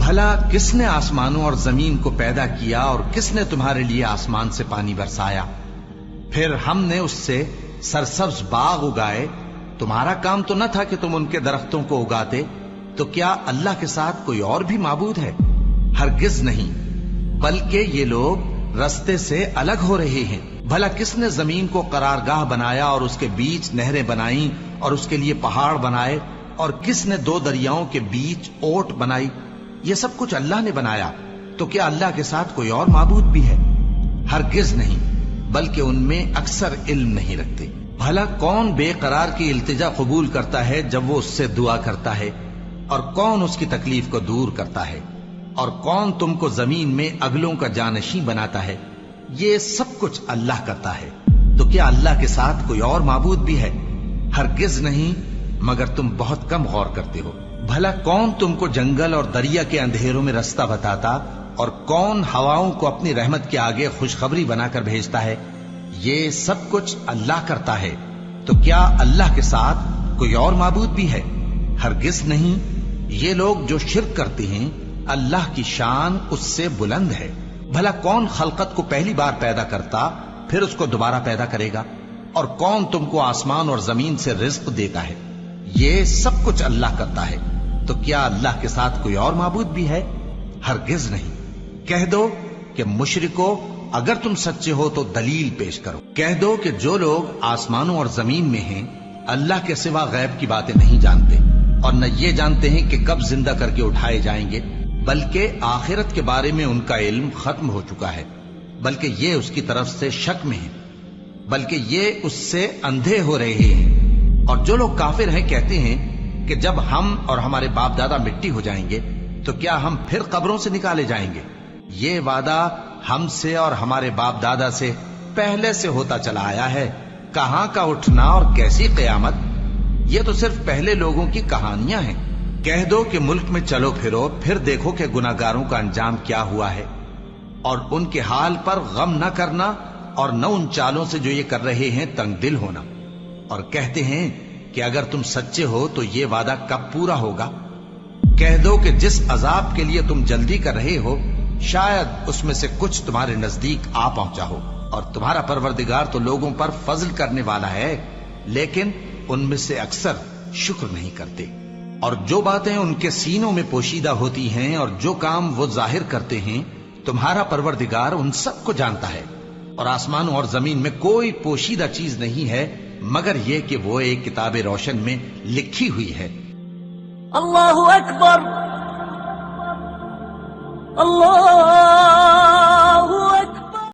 بھلا کس نے آسمانوں اور زمین کو پیدا کیا اور کس نے تمہارے لیے آسمان سے پانی برسایا؟ پھر ہم نے اس سے سرسبز باغ اگائے. تمہارا کام تو نہ تھا کہ تم ان کے درختوں کو اگاتے. تو کیا اللہ کے ساتھ کوئی اور بھی معبود ہے؟ ہرگز نہیں، بلکہ یہ لوگ رستے سے الگ ہو رہے ہیں. بھلا کس نے زمین کو قرارگاہ بنایا اور اس کے بیچ نہریں بنائیں اور اس کے لیے پہاڑ بنائے، اور کس نے دو دریاؤں کے بیچ اوٹ بنائی؟ یہ سب کچھ اللہ نے بنایا. تو کیا اللہ کے ساتھ کوئی اور معبود بھی ہے؟ ہرگز نہیں، بلکہ ان میں اکثر علم نہیں رکھتے. بھلا کون بے قرار کی التجا قبول کرتا ہے جب وہ اس سے دعا کرتا ہے؟ اور کون اس کی تکلیف کو دور کرتا ہے؟ اور کون تم کو زمین میں اگلوں کا جانشین بناتا ہے؟ یہ سب کچھ اللہ کرتا ہے. تو کیا اللہ کے ساتھ کوئی اور معبود بھی ہے؟ ہرگز نہیں، مگر تم بہت کم غور کرتے ہو. بھلا کون تم کو جنگل اور دریا کے اندھیروں میں رستہ بتاتا، اور کون ہواؤں کو اپنی رحمت کے آگے خوشخبری بنا کر بھیجتا ہے؟ یہ سب کچھ اللہ کرتا ہے. تو کیا اللہ کے ساتھ کوئی اور معبود بھی ہے؟ ہرگز نہیں. یہ لوگ جو شرک کرتے ہیں اللہ کی شان اس سے بلند ہے. بھلا کون خلقت کو پہلی بار پیدا کرتا پھر اس کو دوبارہ پیدا کرے گا؟ اور کون تم کو آسمان اور زمین سے رزق دیتا ہے؟ یہ سب کچھ اللہ کرتا ہے. تو کیا اللہ کے ساتھ کوئی اور معبود بھی ہے؟ ہرگز نہیں. کہہ دو کہ مشرکو، اگر تم سچے ہو تو دلیل پیش کرو. کہہ دو کہ جو لوگ آسمانوں اور زمین میں ہیں اللہ کے سوا غیب کی باتیں نہیں جانتے، اور نہ یہ جانتے ہیں کہ کب زندہ کر کے اٹھائے جائیں گے، بلکہ آخرت کے بارے میں ان کا علم ختم ہو چکا ہے، بلکہ یہ اس کی طرف سے شک میں ہیں، بلکہ یہ اس سے اندھے ہو رہے ہیں. اور جو لوگ کافر ہیں کہتے ہیں کہ جب ہم اور ہمارے باپ دادا مٹی ہو جائیں گے تو کیا ہم پھر قبروں سے نکالے جائیں گے؟ یہ وعدہ ہم سے اور ہمارے باپ دادا سے پہلے سے ہوتا چلا آیا ہے. کہاں کا اٹھنا اور کیسی قیامت؟ یہ تو صرف پہلے لوگوں کی کہانیاں ہیں. کہہ دو کہ ملک میں چلو پھرو، پھر دیکھو کہ گناہگاروں کا انجام کیا ہوا ہے، اور ان کے حال پر غم نہ کرنا، اور نہ ان چالوں سے جو یہ کر رہے ہیں تنگ دل ہونا. اور کہتے ہیں کہ اگر تم سچے ہو تو یہ وعدہ کب پورا ہوگا؟ کہہ دو کہ جس عذاب کے لیے تم جلدی کر رہے ہو شاید اس میں سے کچھ تمہارے نزدیک آ پہنچا ہو، اور تمہارا پروردگار تو لوگوں پر فضل کرنے والا ہے، لیکن ان میں سے اکثر شکر نہیں کرتے. اور جو باتیں ان کے سینوں میں پوشیدہ ہوتی ہیں اور جو کام وہ ظاہر کرتے ہیں تمہارا پروردگار ان سب کو جانتا ہے. اور آسمانوں اور زمین میں کوئی پوشیدہ چیز نہیں ہے مگر یہ کہ وہ ایک کتاب روشن میں لکھی ہوئی ہے. اللہ اکبر، اللہ